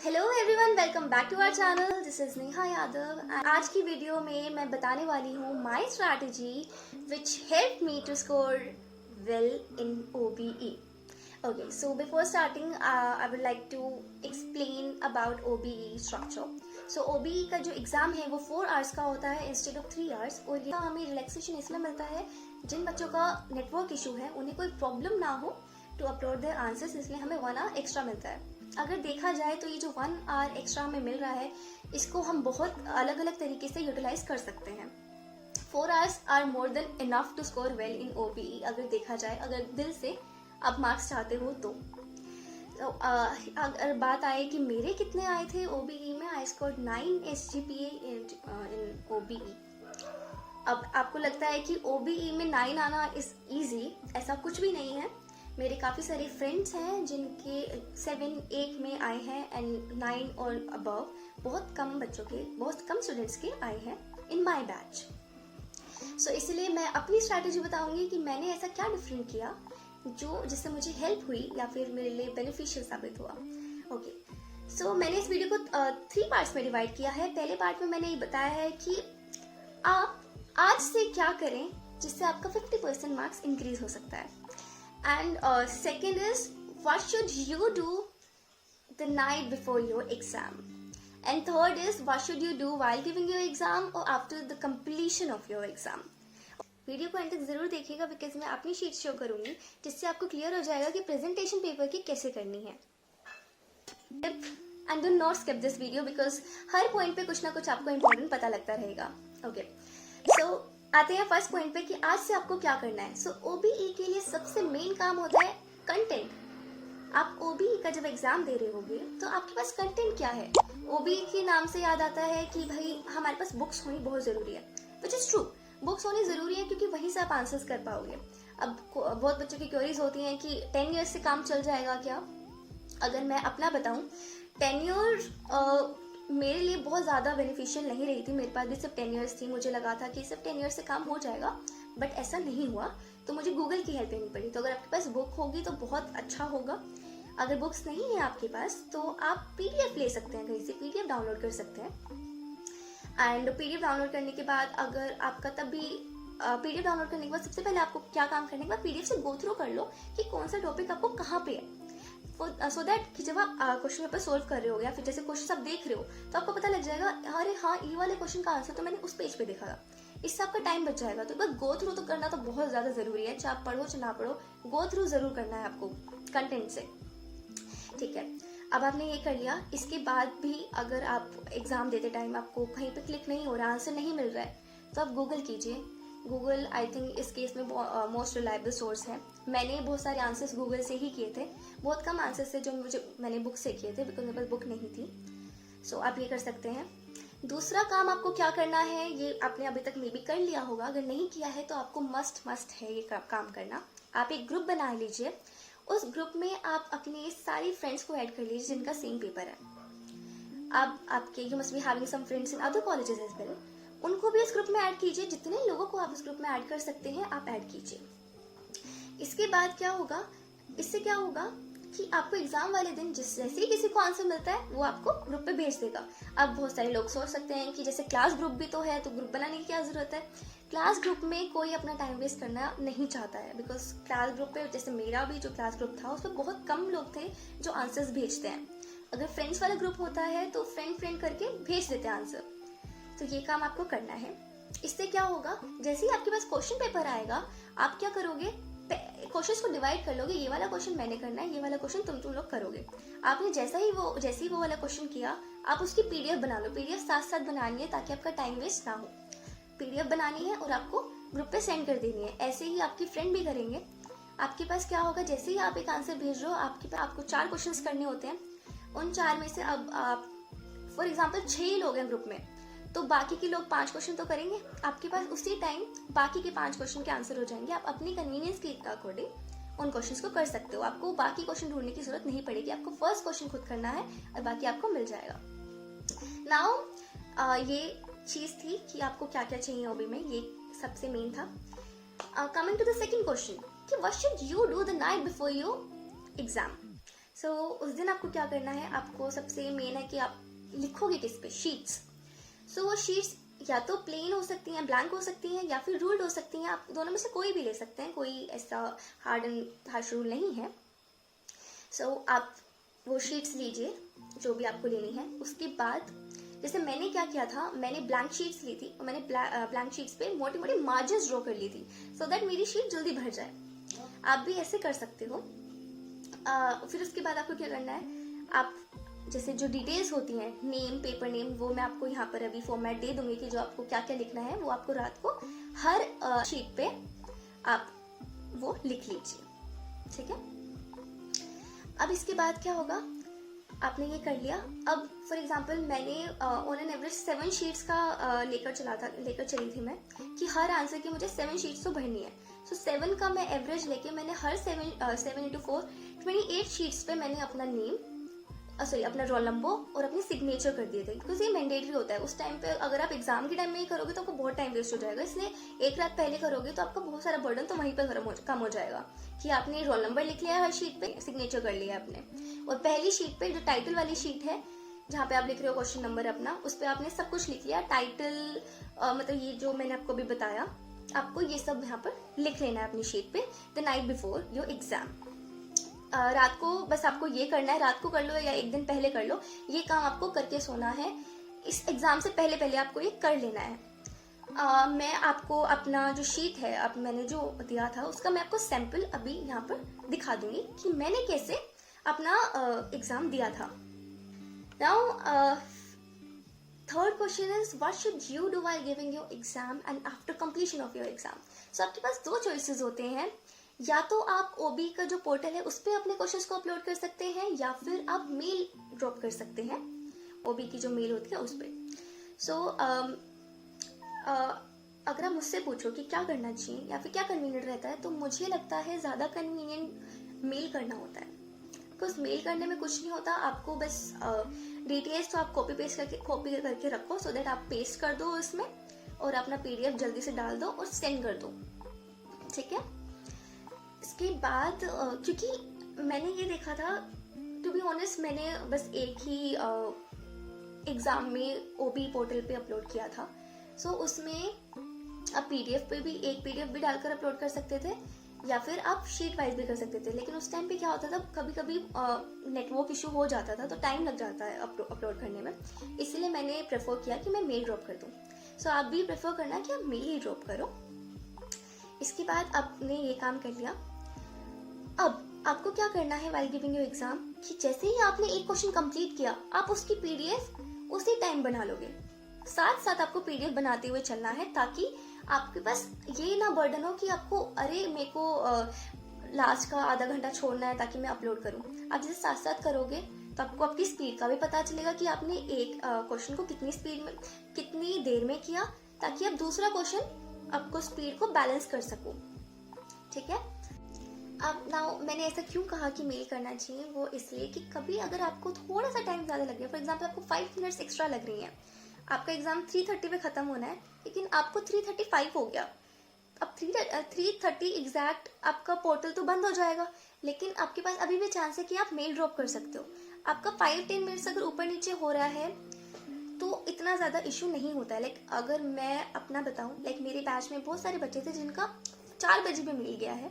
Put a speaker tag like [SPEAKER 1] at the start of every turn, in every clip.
[SPEAKER 1] Hello everyone, welcome back to our channel. This is Neha Yadav. आज की video में मैं बताने वाली हूँ my strategy which help me to score well in OBE। Okay, so before starting, I would like to explain about OBE structure. So OBE का जो exam है वो 4 आवर्स का होता है इंस्टेड ऑफ 3 आवर्स, और ये हमें रिलैक्सेशन इसलिए मिलता है जिन बच्चों का नेटवर्क इशू है, उन्हें कोई प्रॉब्लम ना हो टू अपलोड देयर आंसर्स, इसलिए हमें 1 आवर एक्स्ट्रा मिलता है। अगर देखा जाए तो ये जो 1 आवर एक्स्ट्रा हमें मिल रहा है, इसको हम बहुत अलग अलग तरीके से यूटिलाइज कर सकते हैं। 4 hours are more than enough to score well in OBE। अगर देखा जाए, अगर दिल से आप मार्क्स चाहते हो तो अगर बात आए कि मेरे कितने आए थे OBE में, I scored 9 SGPA in OBE। अब आपको लगता है कि OBE में 9 आना इज इजी, ऐसा कुछ भी नहीं है। मेरे काफ़ी सारे फ्रेंड्स हैं जिनके 7, 8 में आए हैं एंड 9 और अबव। बहुत कम बच्चों के, बहुत कम स्टूडेंट्स के आए हैं इन माय बैच। सो इसलिए मैं अपनी स्ट्रैटेजी बताऊंगी कि मैंने ऐसा क्या डिफरेंट किया जिससे मुझे हेल्प हुई या फिर मेरे लिए बेनिफिशियल साबित हुआ। ओके, सो मैंने इस वीडियो को 3 पार्ट्स में डिवाइड किया है। पहले पार्ट में मैंने ये बताया है कि आप आज से क्या करें जिससे आपका 50% मार्क्स इंक्रीज हो सकता है, and second is what should you do the night before your exam, and third is what should you do while giving your exam और after the completion of your exam. Video को end तक जरूर देखिएगा because मैं अपनी sheet show करूंगी जिससे आपको क्लियर हो जाएगा कि प्रेजेंटेशन पेपर की कैसे करनी है। And do not skip this video because her point पे कुछ ना कुछ आपको इम्पोर्टेंट पता लगता रहेगा। ओके, सो आते हैं फर्स्ट पॉइंट पे कि आज से आपको क्या करना है। सो OBE के लिए सबसे मेन काम होता है कंटेंट। आप OBE का जब एग्जाम दे रहे होगे तो आपके पास कंटेंट क्या है। OBE के नाम से याद आता है कि भाई हमारे पास बुक्स होनी बहुत जरूरी है, विच इज ट्रू। बुक्स होनी जरूरी है क्योंकि वहीं से आप आंसर्स कर पाओगे। अब बहुत बच्चों की क्वेरीज होती हैं कि 10 ईयर्स से काम चल जाएगा क्या। अगर मैं अपना बताऊं, टेन्योर मेरे लिए बहुत ज़्यादा बेनिफिशियल नहीं रही थी। मेरे पास भी सिर्फ 10 ईयर्स थी, मुझे लगा था कि सिर्फ 10 ईयर्स से काम हो जाएगा, बट ऐसा नहीं हुआ। तो मुझे गूगल की हेल्प लेनी पड़ी। तो अगर आपके पास बुक होगी तो बहुत अच्छा होगा। अगर बुक्स नहीं है आपके पास तो आप PDF ले सकते हैं, कहीं से PDF डाउनलोड कर सकते हैं। एंड PDF डाउनलोड करने के बाद अगर आपका तब भी PDF डाउनलोड करने के बाद सबसे पहले आपको क्या काम करने के बाद PDF से गो थ्रू कर लो कि कौन सा टॉपिक आपको कहाँ पे है, सो दैट कि जब आप क्वेश्चन पेपर सोल्व कर रहे हो या फिर जैसे क्वेश्चन आप देख रहे हो तो आपको पता लग जाएगा, अरे हाँ ये वाले क्वेश्चन का आंसर तो मैंने उस पेज पे देखा था। इससे आपका टाइम बच जाएगा। तो बस गो थ्रू तो करना तो बहुत ज्यादा जरूरी है, चाहे आप पढ़ो चाहे ना पढ़ो, गो थ्रू जरूर करना है आपको कंटेंट से। ठीक है, अब आपने ये कर लिया। इसके बाद भी अगर आप एग्जाम देते टाइम आपको कहीं पे क्लिक नहीं हो रहा, आंसर नहीं मिल रहा है, तो आप गूगल कीजिए। गूगल आई थिंक इस केस में मोस्ट रिलायबल सोर्स है। मैंने बहुत सारे आंसर्स गूगल से ही किए थे, बहुत कम आंसर्स थे जो मैंने बुक से किए थे बिकॉज मेरे पास बुक नहीं थी। सो आप ये कर सकते हैं। दूसरा काम आपको क्या करना है, ये आपने अभी तक मे बी कर लिया होगा, अगर नहीं किया है तो आपको मस्ट है ये काम करना। आप एक ग्रुप बना लीजिए, उस ग्रुप में आप अपने सारी फ्रेंड्स को ऐड कर लीजिए जिनका सेम पेपर है। अब आपके you must be having some friends in other colleges as well, उनको भी इस ग्रुप में ऐड कीजिए। जितने लोगों को आप इस ग्रुप में ऐड कर सकते हैं आप ऐड कीजिए। इसके बाद क्या होगा, इससे क्या होगा कि आपको एग्जाम वाले दिन जैसे ही किसी को आंसर मिलता है वो आपको ग्रुप पे भेज देगा। अब बहुत सारे लोग सोच सकते हैं कि जैसे क्लास ग्रुप भी तो है तो ग्रुप बनाने की क्या जरूरत है। क्लास ग्रुप में कोई अपना टाइम वेस्ट करना नहीं चाहता है बिकॉज क्लास ग्रुप पे, जैसे मेरा भी जो क्लास ग्रुप था उसमें बहुत कम लोग थे जो आंसर्स भेजते हैं। अगर फ्रेंड्स वाला ग्रुप होता है तो फ्रेंड करके भेज देते हैं आंसर। तो ये काम आपको करना है। इससे क्या होगा, जैसे ही आपके पास क्वेश्चन पेपर आएगा आप क्या करोगे, क्वेश्चंस को डिवाइड कर लोगे। ये वाला क्वेश्चन मैंने करना है, ये वाला क्वेश्चन तुम लोग करोगे। आपने जैसे ही वो वाला क्वेश्चन किया, आप उसकी PDF बना लो। PDF साथ साथ बनानी है ताकि आपका टाइम वेस्ट ना हो। PDF बनानी है और आपको ग्रुप पे सेंड कर देनी है। ऐसे ही आपकी फ्रेंड भी करेंगे। आपके पास क्या होगा, जैसे ही आप एक आंसर भेज रहे हो, आपको 4 क्वेश्चंस करने होते हैं। उन 4 में से अब आप फॉर एग्जाम्पल 6 लोग हैं ग्रुप में, तो बाकी के लोग 5 क्वेश्चन तो करेंगे। आपके पास उसी टाइम बाकी के 5 क्वेश्चन के आंसर हो जाएंगे। आप अपनी कन्वीनियंस के अकॉर्डिंग उन क्वेश्चंस को कर सकते हो। आपको बाकी क्वेश्चन ढूंढने की जरूरत नहीं पड़ेगी। आपको फर्स्ट क्वेश्चन खुद करना है और बाकी आपको मिल जाएगा। नाउ ये चीज थी कि आपको क्या क्या चाहिए OBE में, ये सबसे मेन था। Coming to the second question कि what should you do the night before your exam. So उस दिन आपको क्या करना है, आपको सबसे मेन है कि आप लिखोगे किस पे, शीट्स। सो वो शीट्स या तो प्लेन हो सकती हैं, ब्लैंक हो सकती हैं, या फिर रूल्ड हो सकती हैं। आप दोनों में से कोई भी ले सकते हैं, कोई ऐसा हार्श रूल नहीं है। सो आप वो शीट्स लीजिए जो भी आपको लेनी है। उसके बाद जैसे मैंने क्या किया था, मैंने ब्लैंक शीट्स ली थी और मैंने ब्लैंक शीट्स पे मोटे मोटे मार्जिन ड्रॉ कर ली थी, सो दैट मेरी शीट जल्दी भर जाए। आप भी ऐसे कर सकते हो। फिर उसके बाद आपको क्या करना है, आप जैसे जो डिटेल्स होती हैं, नेम, पेपर नेम, वो मैं आपको यहाँ पर अभी फॉर्मेट दे दूंगी कि जो आपको क्या क्या लिखना है वो आपको रात को हर शीट पे आप वो लिख लीजिए, ठीक है। अब इसके बाद क्या होगा, आपने ये कर लिया। अब फॉर एग्जांपल मैंने ऑन एन एवरेज 7 शीट्स का लेकर चली थी मैं, कि हर आंसर की मुझे 7 शीट्स तो भरनी है। सो 7 का मैं एवरेज लेके मैंने हर 7 into 4 28 शीट्स पे मैंने अपना नेम, अपना रोल नंबर और अपनी सिग्नेचर कर दिए थे, बिकॉज ये मैंडेटरी होता है। उस टाइम पे अगर आप एग्जाम के टाइम में ही करोगे तो आपको बहुत टाइम वेस्ट हो जाएगा, इसलिए एक रात पहले करोगे तो आपका बहुत सारा बर्डन तो वहीं पे कम हो जाएगा कि आपने रोल नंबर लिख लिया हर शीट पे, सिग्नेचर कर लिया आपने, और पहली शीट पे जो टाइटल वाली शीट है जहाँ पे आप लिख रहे हो क्वेश्चन नंबर अपना, उस पर आपने सब कुछ लिख लिया। टाइटल मतलब ये जो मैंने आपको भी बताया, आपको ये सब यहाँ पर लिख लेना है अपनी शीट पे the night before your exam. रात को बस आपको ये करना है, रात को कर लो या एक दिन पहले कर लो, ये काम आपको करके सोना है। इस एग्जाम से पहले पहले आपको ये कर लेना है। मैं आपको अपना जो शीट है, अब मैंने जो दिया था उसका मैं आपको सैंपल अभी यहाँ पर दिखा दूंगी कि मैंने कैसे अपना एग्जाम दिया था। Now third question is what should you do while giving your exam and after completion of your exam. So आपके पास 2 चॉइसेस होते हैं, या तो आप ओबी का जो पोर्टल है उस पर अपने क्वेश्चंस को अपलोड कर सकते हैं, या फिर आप मेल ड्रॉप कर सकते हैं ओबी की जो मेल होती है उस पर। सो अगर आप मुझसे पूछो कि क्या करना चाहिए या फिर क्या कन्वीनियंट रहता है, तो मुझे लगता है ज़्यादा कन्वीनियंट मेल करना होता है, बिकॉज मेल करने में कुछ नहीं होता। आपको बस डिटेल्स तो आप कॉपी करके रखो, सो दैट आप पेस्ट कर दो उसमें और अपना PDF जल्दी से डाल दो और सेंड कर दो, ठीक है। इसके बाद क्योंकि मैंने ये देखा था, टू बी ऑनेस्ट, मैंने बस एक ही एग्जाम में ओबी पोर्टल पे अपलोड किया था। सो उसमें आप PDF पे भी एक PDF भी डालकर अपलोड कर सकते थे, या फिर आप शीट वाइज भी कर सकते थे। लेकिन उस टाइम पे क्या होता था, कभी कभी नेटवर्क इशू हो जाता था, तो टाइम लग जाता है अपलोड करने में, इसलिए मैंने प्रेफर किया कि मैं मेल ड्रॉप कर दूं। सो आप भी प्रेफर करना कि आप मेल ही ड्रॉप करो। इसके बाद आपने ये काम कर लिया। अब आपको क्या करना है व्हाइल गिविंग योर एग्जाम, कि जैसे ही आपने एक क्वेश्चन कंप्लीट किया, आप उसकी PDF उसी टाइम बना लोगे। साथ साथ आपको PDF बनाते हुए चलना है, ताकि आपके पास ये ना बर्डन हो कि आपको अरे मेरे को लास्ट का आधा घंटा छोड़ना है ताकि मैं अपलोड करूं। आप जैसे साथ साथ करोगे तो आपको आपकी स्पीड का भी पता चलेगा कि आपने एक क्वेश्चन को कितनी स्पीड में, कितनी देर में किया, ताकि आप दूसरा क्वेश्चन आपको स्पीड को बैलेंस कर सको, ठीक है। अब नाउ मैंने ऐसा क्यों कहा कि मेल करना चाहिए, वो इसलिए कि कभी अगर आपको थोड़ा सा टाइम ज़्यादा लग गया, फॉर एग्जाम्पल आपको 5 मिनट्स एक्स्ट्रा लग रही हैं, आपका एग्जाम 3:30 पे खत्म होना है, लेकिन आपको 3:35 हो गया। अब 3:30 एग्जैक्ट आपका पोर्टल तो बंद हो जाएगा, लेकिन आपके पास अभी भी चांस है कि आप मेल ड्रॉप कर सकते हो। आपका 5-10 मिनट्स अगर ऊपर नीचे हो रहा है तो इतना ज़्यादा इशू नहीं होता है। लाइक अगर मैं अपना बताऊँ, लाइक मेरे बैच में बहुत सारे बच्चे थे जिनका 4 बजे भी मिल गया है,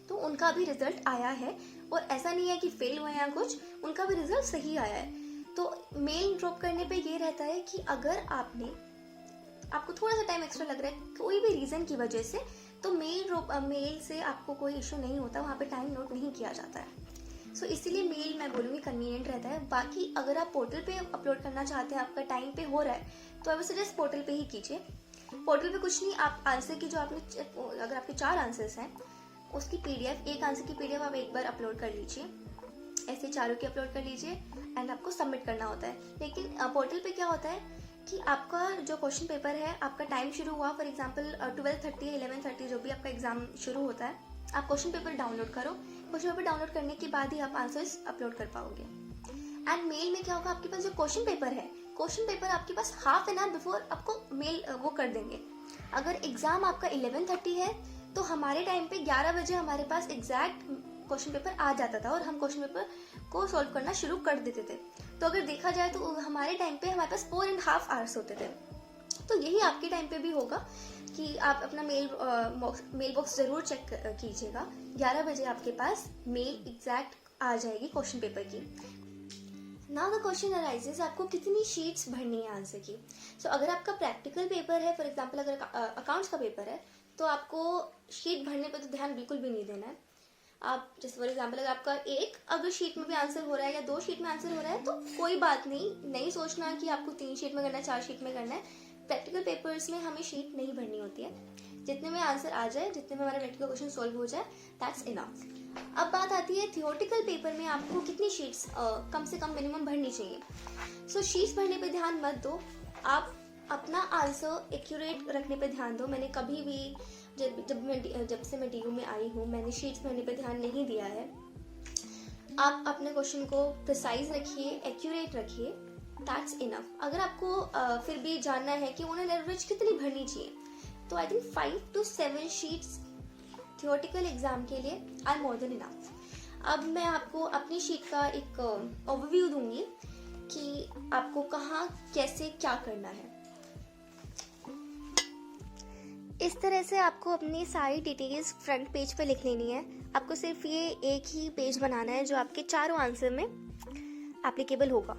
[SPEAKER 1] तो उनका भी रिजल्ट आया है, और ऐसा नहीं है कि फेल हुए या कुछ, उनका भी रिजल्ट सही आया है। तो मेल ड्रॉप करने पे ये रहता है कि अगर आपको थोड़ा सा टाइम एक्स्ट्रा लग रहा है कोई भी रीज़न की वजह से, तो मेल से आपको कोई इशू नहीं होता, वहाँ पे टाइम नोट नहीं किया जाता है। सो इसीलिए मेल मैं बोलूँगी कन्वीनियंट रहता है। बाकी अगर आप पोर्टल पे अपलोड करना चाहते हैं, आपका टाइम पे हो रहा है, तो आई वुड सजेस्ट पोर्टल पे ही कीजिए। पोर्टल पे कुछ नहीं, आप आंसर की जो आपने, अगर आपके 4 आंसर्स हैं उसकी PDF, एक आंसर की PDF आप एक बार अपलोड कर लीजिए, ऐसे चारों की अपलोड कर लीजिए एंड आपको सबमिट करना होता है। लेकिन पोर्टल पे क्या होता है कि आपका जो क्वेश्चन पेपर है, आपका टाइम शुरू हुआ फॉर एग्जांपल 12:30 या 11:30 जो भी आपका एग्जाम शुरू होता है, आप क्वेश्चन पेपर डाउनलोड करो। क्वेश्चन पेपर डाउनलोड करने के बाद ही आप आंसर्स अपलोड कर पाओगे। एंड मेल में क्या होगा, आपके पास जो क्वेश्चन पेपर है, क्वेश्चन पेपर आपके पास हाफ एन आवर बिफोर आपको मेल वो कर देंगे। अगर एग्जाम आपका 11:30 है तो हमारे टाइम पे 11 बजे हमारे पास एग्जैक्ट क्वेश्चन पेपर आ जाता था और हम क्वेश्चन पेपर को सॉल्व करना शुरू कर देते थे। तो अगर देखा जाए तो हमारे टाइम पे हमारे पास 4.5 आवर्स होते थे। तो यही आपके टाइम पे भी होगा कि आप अपना मेल बॉक्स जरूर चेक कीजिएगा। 11 बजे आपके पास मेल एग्जैक्ट आ जाएगी क्वेश्चन पेपर की। नाउ द क्वेश्चन अराइजेस, आपको कितनी शीट्स भरनी है आंसर की। सो अगर आपका प्रैक्टिकल पेपर है, फॉर एग्जांपल अगर अकाउंट्स का पेपर है, तो आपको शीट भरने पर तो ध्यान बिल्कुल भी नहीं देना है। आप जैसे फॉर एग्जांपल अगर आपका एक अगर शीट में भी आंसर हो रहा है या 2 शीट में आंसर हो रहा है तो कोई बात नहीं सोचना कि आपको 3 शीट में करना है, 4 शीट में करना है। प्रैक्टिकल पेपर्स में हमें शीट नहीं भरनी होती है। जितने में आंसर आ जाए, जितने में हमारा प्रैक्टिकल क्वेश्चन सॉल्व हो जाए, दैट्स इनफ। अब बात आती है थियोरेटिकल पेपर में आपको कितनी शीट्स कम से कम मिनिमम भरनी चाहिए। सो शीट्स भरने पे ध्यान मत दो, आप अपना आंसर एक्यूरेट रखने पे ध्यान दो। मैंने कभी भी जब से मैं DU में आई हूँ, मैंने शीट्स भरने पे ध्यान नहीं दिया है। आप अपने क्वेश्चन को प्रिसाइज रखिए, एक्यूरेट रखिए, दैट्स इनफ। अगर आपको फिर भी जानना है कि ऑन एन एवरेज कितनी भरनी चाहिए, तो I think 5 to 7 sheets theoretical exam के लिए आर मोर देन इनफ। अब मैं आपको अपनी शीट का एक ओवरव्यू दूंगी कि आपको कहाँ कैसे क्या करना है। इस तरह से आपको अपनी सारी डिटेल्स फ्रंट पेज पे लिख लेनी है। आपको सिर्फ ये एक ही पेज बनाना है जो आपके चारों आंसर में एप्लीकेबल होगा।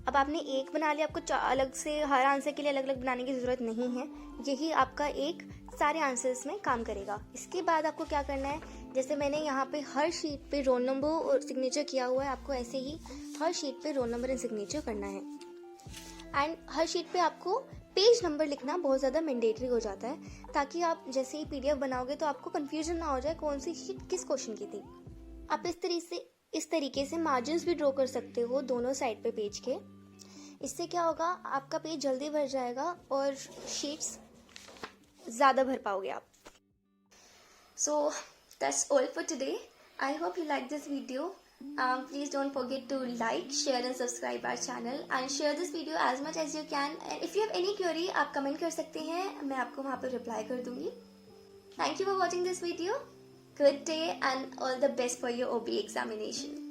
[SPEAKER 1] अब आपने एक बना लिया, आपको अलग से हर आंसर के लिए अलग अलग बनाने की ज़रूरत नहीं है। यही आपका एक सारे आंसर्स में काम करेगा। इसके बाद आपको क्या करना है, जैसे मैंने यहाँ पे हर शीट पे रोल नंबर और सिग्नेचर किया हुआ है, आपको ऐसे ही हर शीट पे रोल नंबर एंड सिग्नेचर करना है। एंड हर शीट पे आपको पेज नंबर लिखना बहुत ज़्यादा मैंडेटरी हो जाता है, ताकि आप जैसे ही PDF बनाओगे तो आपको कन्फ्यूजन ना हो जाए कौन सी शीट किस क्वेश्चन की थी। आप इस तरीके से मार्जिन्स भी ड्रॉ कर सकते हो दोनों साइड पे पेज के। इससे क्या होगा, आपका पेज जल्दी भर जाएगा और शीट्स ज़्यादा भर पाओगे आप। So that's all for today. I hope you like this video. Please don't forget to like, share and subscribe our channel and share this video as much as you can. And if you have any query, आप comment कर सकते हैं, मैं आपको वहाँ पर reply कर दूंगी। Thank you for watching this video. Good day and all the best for your OB examination.